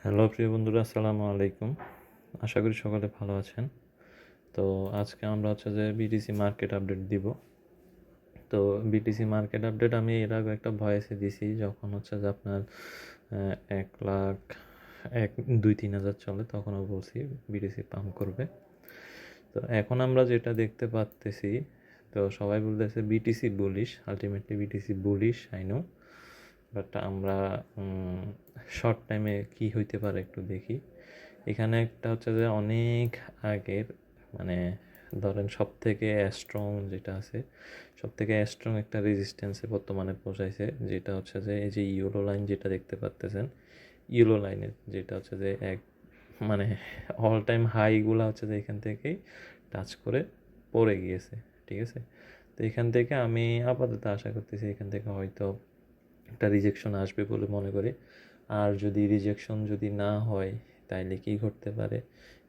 Hello প্রিয় বন্ধুরা, আসসালামু আলাইকুম। আশা করি সকলে ভালো আছেন। তো আজকে আমরা যে বিটিসি মার্কেট আপডেট দিব। তো বিটিসি মার্কেট আপডেট আমি এর আগে একটা ভয়েসে দিছি, যখন যে আপনার 1 লাখ 2-3 হাজার চলে, তখনও বলছি বিটিসি পাম্প করবে। তো এখন আমরা যেটা দেখতে পাচ্তেছি, তো সবাই বলতেছে BTC bullish, ultimately BTC bullish, I know. But আমরা শর্ট টাইমে কি হইতে পারে একটু দেখি। এখানে একটা যে অনেক আগের, মানে ধরেন সব থেকে স্ট্রং যেটা আছে, সব থেকে স্ট্রং একটা রেজিস্ট্যান্সে বর্তমানে পৌঁছাইছে, যেটা যে এই যে ইয়েলো লাইন যেটা দেখতে পাচ্তেছেন, ইয়েলো লাইনের যেটা যে মানে অল টাইম হাইগুলো যে এখান থেকেই টাচ করে পড়ে গিয়েছে। ঠিক আছে, তো এখান থেকে আমি আপাতত আশা করতেছি এখান থেকে হয়তো একটা রিজেকশন আসবে বলে মনে করি। আর যদি রিজেকশন যদি না হয়, তাইলে কি ঘটতে পারে,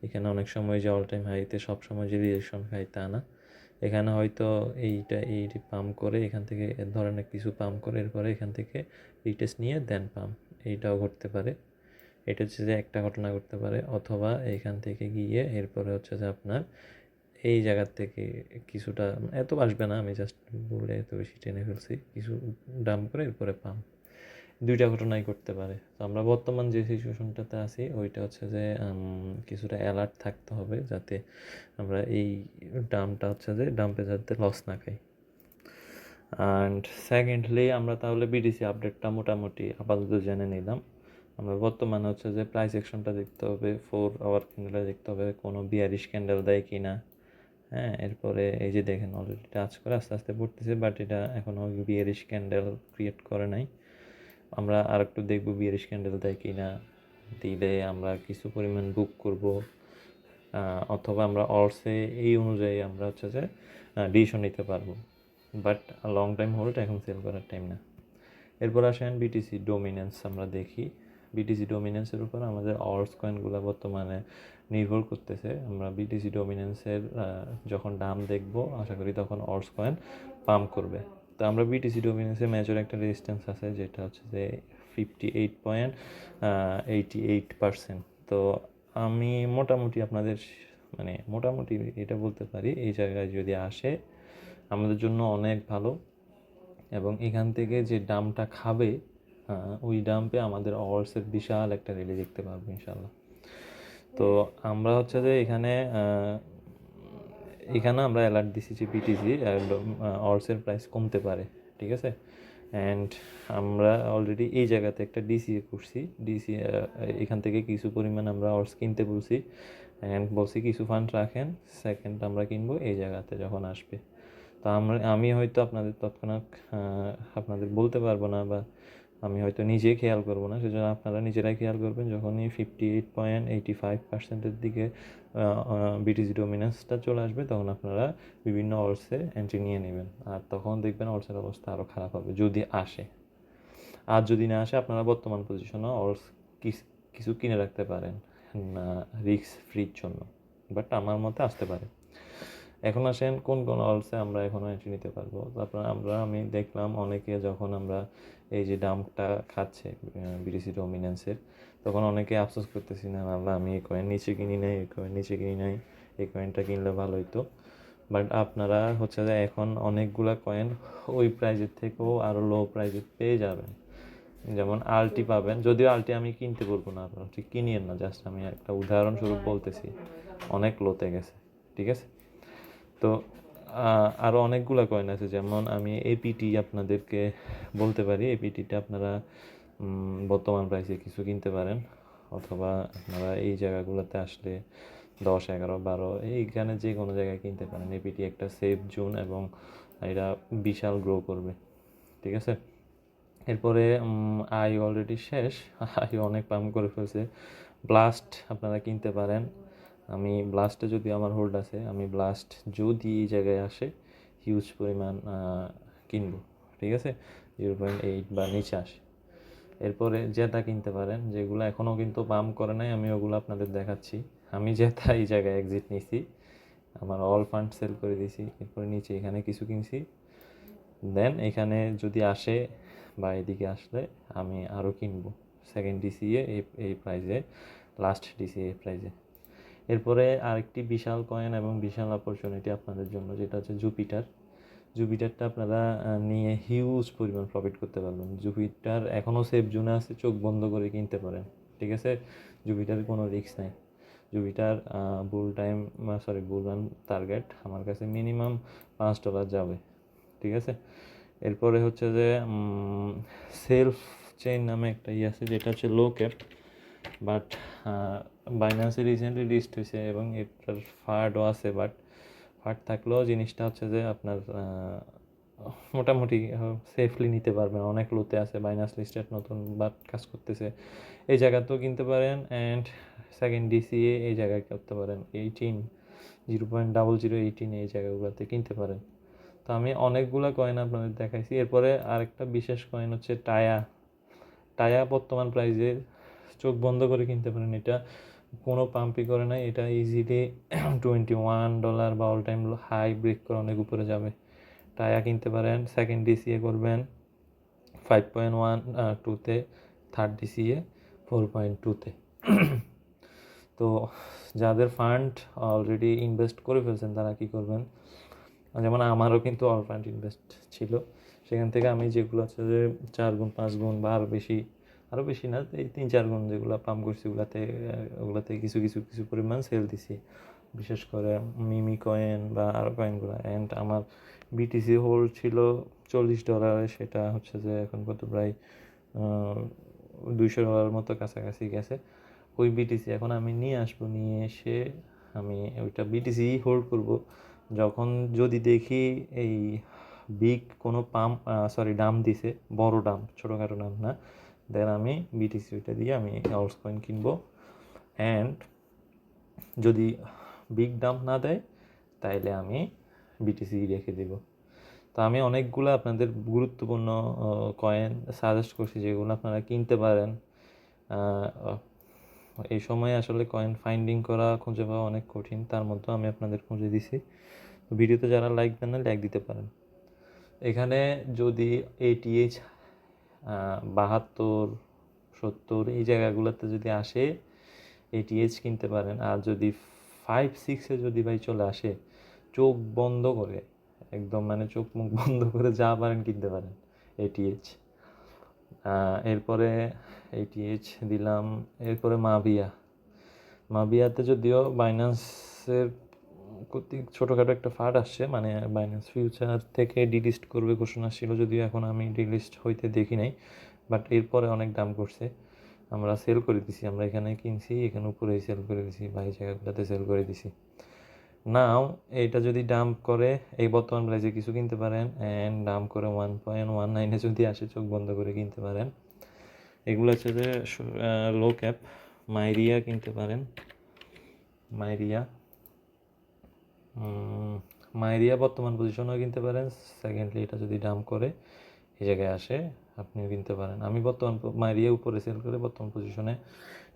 এখানে অনেক সময় যে অল টাইম হাইতে সবসময় যে রিজেকশন খাই তা না। এখানে হয়তো এই পাম্প করে এখান থেকে ধরনের কিছু পাম্প করে, এরপরে এখান থেকে রিটেস্ট নিয়ে দেন পাম্প, এইটাও ঘটতে পারে। এটা যে একটা ঘটনা ঘটতে পারে, অথবা এখান থেকে গিয়ে এরপরে যে আপনার এই জায়গার থেকে কিছুটা, এত আসবে না, আমি জাস্ট বলে এত বেশি টেনে ফেলছি, কিছু ডাম্প করে এরপরে পাম্প, দুইটা ঘটনাই করতে পারে। তো আমরা বর্তমান যে সিচুয়েশনটাতে আছি, ওইটা যে কিছুটা অ্যালার্ট থাকতে হবে, যাতে আমরা এই ডাম্পটা যে ডাম্পে যাতে লস না খাই। অ্যান্ড সেকেন্ডলি আমরা তাহলে বিডিসি আপডেটটা মোটামুটি আপাতত জেনে নিলাম। আমরা বর্তমানে যে প্রাইস অ্যাকশনটা দেখতে হবে, 4 আওয়ার ক্যান্ডেলে দেখতে হবে কোনো বিয়ারিশ ক্যান্ডেল দেয় কি না। হ্যাঁ, এরপরে এই যে দেখেন অলরেডি টাচ করে আস্তে আস্তে পড়তেছে, বাট এটা এখনও বিয়ারিশ ক্যান্ডেল ক্রিয়েট করে নাই। আমরা আর একটু দেখব বিয়ারিশ ক্যান্ডেল দেয় কি না, দিলে আমরা কিছু পরিমাণ বুক করব, অথবা আমরা অলসে এই অনুযায়ী আমরা যে ডিসিশন নিতে পারবো। বাট লং টাইম হোল্ড এখন সেল করার টাইম না। এরপর আসেন বিটিসি ডোমিনেন্স আমরা দেখি। বিটিসি ডোমিনেন্সের উপর আমাদের অর্স কয়েনগুলো বর্তমানে নির্ভর করতেছে। আমরা বিটিসি ডোমিনেন্সের যখন দাম দেখব, আশা করি তখন অর্স কয়েন পাম্প করবে। তো আমরা বিটিসি ডোমিনেন্সের মেজর একটা রেজিস্ট্যান্স আছে, যেটা যে 58.88%। তো আমি মোটামুটি আপনাদের মোটামুটি এটা বলতে পারি, এই জায়গায় যদি আসে আমাদের জন্য অনেক ভালো, এবং এখান থেকে যে ডাম্পটা খাবে, ওই ডাম্পে আমাদের আওয়ার্সের বিশাল একটা রেলি দেখতে পারবো ইনশাল্লাহ। তো আমরা যে এখানে আমরা অ্যালার্ট দিছি যে বিটিসি আওয়ার্সের প্রাইস কমতে পারে। ঠিক আছে, অ্যান্ড আমরা অলরেডি এই জায়গাতে একটা ডিসিএ করছি। এখান থেকে কিছু পরিমাণ আমরা আওয়ার্স কিনতে বলছি, অ্যান্ড বলছি কিছু ফান্ড রাখেন, সেকেন্ড আমরা কিনবো এই জায়গাতে যখন আসবে। তো আমি হয়তো আপনাদের তৎক্ষণাৎ আপনাদের বলতে পারবো না, বা আমি হয়তো নিজেই খেয়াল করবো না, সেজন্য আপনারা নিজেরাই খেয়াল করবেন। যখনই 58.85%-এর দিকে বিটিসি ডোমিনেন্সটা চলে আসবে, তখন আপনারা বিভিন্ন অর্সে এন্ট্রি নিয়ে নেবেন, আর তখন দেখবেন অর্সের অবস্থা আরও খারাপ হবে যদি আসে। আর যদি না আসে, আপনারা বর্তমান পজিশনে অর্স কিছু কিনে রাখতে পারেন না, রিস্ক ফ্রির জন্য। বাট আমার মতে আসতে পারে। এখন আসেন কোন কোন অলসে আমরা এখনও এন্ট্রি নিতে পারবো। তারপর আমি দেখলাম অনেকে যখন আমরা এই যে ডাম্পটা খাচ্ছে বিটিসি ডোমিনেন্সের, তখন অনেকে আফসোস করতেছি না, আল্লাহ আমি এই কয়েন নিচে কিনি নাই, এই কয়েন নিচে কিনি নাই, এই কয়েনটা কিনলে ভালো হইতো। বাট আপনারা যে এখন অনেকগুলা কয়েন ওই প্রাইজের থেকেও আরও লো প্রাইজে পেয়ে যাবেন। যেমন আলটি পাবেন, যদিও আলটি আমি কিনতে বলবো না, আপনারা ঠিক কিনিয়েন না, জাস্ট আমি একটা উদাহরণস্বরূপ বলতেছি, অনেক লোতে গেছে। ঠিক আছে, তো আরও অনেকগুলো কয়েন আছে, যেমন আমি এপিটি আপনাদেরকে বলতে পারি। এপিটিটা আপনারা বর্তমান প্রাইসে কিছু কিনতে পারেন, অথবা আপনারা এই জায়গাগুলোতে আসলে 10, 11, 12 এইখানে যে কোনো জায়গায় কিনতে পারেন। এপিটি একটা সেফ জোন, এবং এটা বিশাল গ্রো করবে। ঠিক আছে, এরপরে আই অলরেডি শেষ, আই অনেক পাম্প করে ফেলছে। ব্লাস্ট আপনারা কিনতে পারেন। আমি ব্লাস্টে যদি আমার হোল্ড আছে, আমি ব্লাস্ট যদি এই জায়গায় আসে হিউজ পরিমাণ কিনবো। ঠিক আছে, 0.8 বা নিচে আসে। এরপরে জেতা কিনতে পারেন, যেগুলো এখনও কিন্তু পাম্প করে নাই, আমি ওগুলো আপনাদের দেখাচ্ছি। আমি জেতা এই জায়গায় এক্সিট নিছি, আমার অল ফান্ড সেল করে দিয়েছি। এরপরে নিচে এখানে কিছু কিনছি, দেন এখানে যদি আসে বা এদিকে আসলে আমি আরও কিনবো। সেকেন্ড ডিসিএ এই প্রাইজে, লাস্ট ডিসিএ এই প্রাইজে। এরপরে আরেকটি বিশাল কয়েন এবং বিশাল অপরচুনিটি আপনাদের জন্য, যেটা হচ্ছে জুপিটার। জুপিটারটা আপনারা নিয়ে হিউজ পরিমাণ প্রফিট করতে পারবেন। জুপিটার এখনও সেফ জোনে আছে, চোখ বন্ধ করে কিনতে পারেন, ঠিক আছে। জুপিটারের কোনো রিস্ক নাই। জুপিটার বুল রান টার্গেট আমার কাছে মিনিমাম $5 যাবে, ঠিক আছে। এরপরে হচ্ছে যে সেলফ চেইন নামে একটা আছে, যেটা হচ্ছে লো ক্যাপ, বাট বাইন্যান্সে রিসেন্টলি লিস্ট হয়েছে এবং এটার ফার্ডও আছে। বাট ফার্ড থাকলেও জিনিসটা হচ্ছে যে আপনার মোটামুটি সেফলি নিতে পারবেন, অনেক লোতে আছে। বাইন্যান্স লিস্টেড নতুন বাট কাজ করতেছে, এই জায়গাতেও কিনতে পারেন। অ্যান্ড সেকেন্ড ডিসিএ এই জায়গায় করতে পারেন, 0.0018 এই জায়গাগুলোতে কিনতে পারেন। তো আমি অনেকগুলো কয়েন আপনাদের দেখাইছি। এরপরে আরেকটা বিশেষ কয়েন হচ্ছে টায়া বর্তমান প্রাইজে চোখ বন্ধ করে কিনতে পারেন। এটা কোনো পাম্পই করে নাই, এটা ইজিলি $21 বা অল টাইম হাই ব্রেক করে অনেক উপরে যাবে। টায়া কিনতে পারেন। সেকেন্ড ডিসিএ করবেন 5.12-তে, থার্ড ডিসিএ 4.2-তে। তো যাদের ফান্ড অলরেডি ইনভেস্ট করে ফেলছেন তারা কি করবেন, যেমন আমারও কিন্তু অল ফান্ড ইনভেস্ট ছিল, সেখান থেকে আমি যেগুলো আছে যে 4 গুণ 5 গুণ বা আরও বেশি না, এই 3-4 গুণ যেগুলো পাম্প করছি ওগুলাতে কিছু পরিমাণ সেল দিছি, বিশেষ করে মিমি কয়েন বা আরও কয়েনগুলো। অ্যান্ড আমার বিটিসি হোল্ড ছিল $40, সেটা হচ্ছে যে এখন কত প্রায় $200 মতো কাছাকাছি গেছে। ওই বিটিসি এখন আমি নিয়ে আসবো, নিয়ে এসে আমি ওইটা বিটিসি হোল্ড করব। যখন যদি দেখি এই বিগ কোনো ডাম দিছে, বড় ডাম, ছোটোখাটো ডাম না, দেন আমি বিটিসি ওইটা দিয়ে আমি অলস কয়েন কিনবো। অ্যান্ড যদি বিগ ডাম্প না দেয় তাইলে আমি বিটিসি রেখে দেব। তো আমি অনেকগুলো আপনাদের গুরুত্বপূর্ণ কয়েন সাজেস্ট করছি যেগুলো আপনারা কিনতে পারেন। এই সময় আসলে কয়েন ফাইন্ডিং করা, খুঁজে পাওয়া অনেক কঠিন, তার মধ্যে আমি আপনাদের খুঁজে দিছি। ভিডিওতে যারা লাইক দেন না, লাইক দিতে পারেন। এখানে যদি ATH 72-70 এই জায়গাগুলোতে যদি আসে, ATH কিনতে পারেন। আর যদি 5-6-এ যদি ভাই চলে আসে, চোখ বন্ধ করে, একদম মানে চোখ মুখ বন্ধ করে যা পারেন কিনতে পারেন ATH। এরপরে ATH দিলাম। এরপরে মাভিয়াতে যদিও বাইন্যান্সের কর্তৃক ছোটোখাটো একটা ফান্ড আসছে, মানে বাইন্যান্স ফিউচার থেকে ডিলিস্ট করবে ঘোষণা ছিল, যদিও এখন আমি ডিলিস্ট হইতে দেখি নাই। বাট এরপরে অনেক দাম করছে, আমরা সেল করে দিছি। আমরা এখানে কিনছি, এখানে উপরেই সেল করে দিছি, বাকি জায়গাগুলোতে সেল করে দিছি। নাও এইটা যদি ডাম্প করে, এই বর্তমান প্রাইসে কিছু কিনতে পারেন। অ্যান্ড ডাম্প করে 1.19-এ যদি আসে, চোখ বন্ধ করে কিনতে পারেন। এগুলো হচ্ছে যে লো ক্যাপ। মাইরিয়া কিনতে পারেন। মাইরিয়া বর্তমান পজিশনেও কিনতে পারেন। সেকেন্ডলি এটা যদি ডাম্প করে এই জায়গায় আসে, আপনিও কিনতে পারেন। আমি বর্তমান মাইরিয়া উপরে সেল করে বর্তমান পজিশনে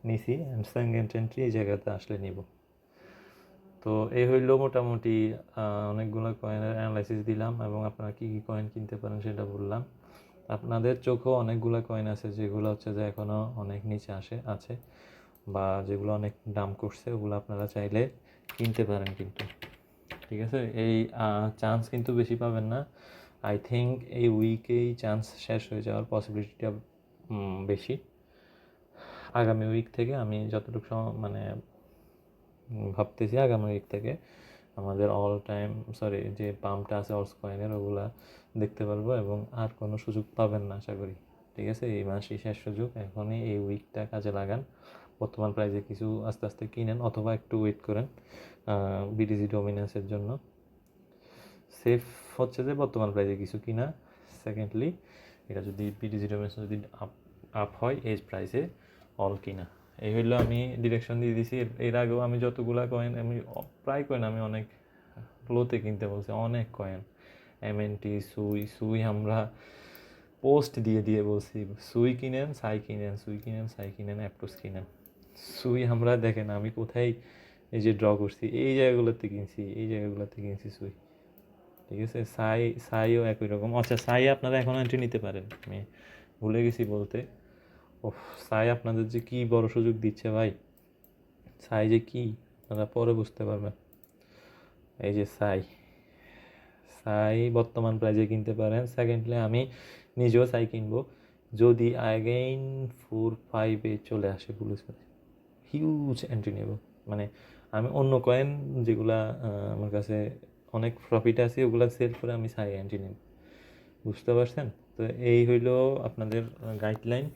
নিছি, অ্যান্ড সেকেন্ড এন্ট্রি এই জায়গাতে আসলে নিব। তো এই হইল মোটামুটি অনেকগুলো কয়েনের অ্যানালাইসিস দিলাম, এবং আপনারা কী কী কয়েন কিনতে পারেন সেটা বললাম। আপনাদের চোখেও অনেকগুলো কয়েন আছে যেগুলো হচ্ছে যে এখনও অনেক নিচে আছে, বা যেগুলো অনেক দাম করছে, ওগুলো আপনারা চাইলে কিনতে পারেন কিন্তু, ঠিক আছে। এই চান্স কিন্তু বেশি পাবেন না। আই থিঙ্ক এই উইকেই চান্স শেষ হয়ে যাওয়ার পসিবিলিটিটা বেশি। আগামী উইক থেকে আমি যতটুকু মানে ভাবতেছি, আগামী উইক থেকে আমাদের যে পাম্পটা আছে অলস কয়েনের, ওগুলা দেখতে পারবো, এবং আর কোনো সুযোগ পাবেন না আশা করি, ঠিক আছে। এই মাসই শেষ সুযোগ, এখনই এই উইকটা কাজে লাগান। বর্তমান প্রাইজে কিছু আস্তে আস্তে কিনেন, অথবা একটু ওয়েট করেন বিটিসি ডমিনেন্সের জন্য। সেফ হচ্ছে যে বর্তমান প্রাইজে কিছু কিনা। সেকেন্ডলি এটা যদি বিটিসি ডমিনেন্স যদি আপ হয়, এই প্রাইসে অল কিনা। এই হইলো আমি ডিরেকশন দিয়ে দিছি। এর আগেও আমি যতগুলা কয়েন, আমি প্রায় কয়েন আমি অনেক লোতে কিনতে বলছি, অনেক কয়েন। MNT, সুই আমরা পোস্ট দিয়ে বলছি, সুই কিনেন, সাই কিনেন, অ্যাপটোস কিনেন। সুই আমরা দেখেন আমি কোথায় এই যে ড্র করছি, এই জায়গাগুলোতে কিনছি সুই, ঠিক আছে। সাইও একই রকম। আচ্ছা, সাই আপনারা এখন এন্ট্রি নিতে পারেন, আমি ভুলে গেছি বলতে। ওহ, সাই আপনাদের যে কি বড় সুযোগ দিচ্ছে ভাই, সাই যে কি আপনারা পরে বুঝতে পারবেন। এই যে সাই, সাই বর্তমান প্রাইজে কিনতে পারেন। সেকেন্ডলি আমি নিজেও সাই কিনবো যদি আগেইন 4-5 চলে আসে ব্লু স্পাই। হিউজ এন্ট্রি নেব, মানে আমি অন্য কয়েন যেগুলা আমার কাছে অনেক প্রফিট আছে ওগুলা সেল করে আমি সাই এন্ট্রি নেব, বুঝতে পারছেন? তো এই হইল আপনাদের গাইডলাইন।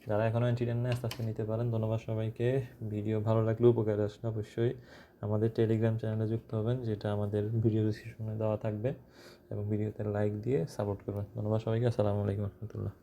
যারা এখনও এন্ট্রি নেন না আস্তে আস্তে নিতে পারেন। ধন্যবাদ সবাইকে। ভিডিও ভালো লাগলে উপকার আসলে অবশ্যই আমাদের টেলিগ্রাম চ্যানেলে যুক্ত হবেন, যেটা আমাদের ভিডিও ডিসক্রিপশনে দেওয়া থাকবে, এবং ভিডিওতে লাইক দিয়ে সাপোর্ট করবেন। ধন্যবাদ সবাইকে। আসসালামু আলাইকুম রহমতুল্লাহ।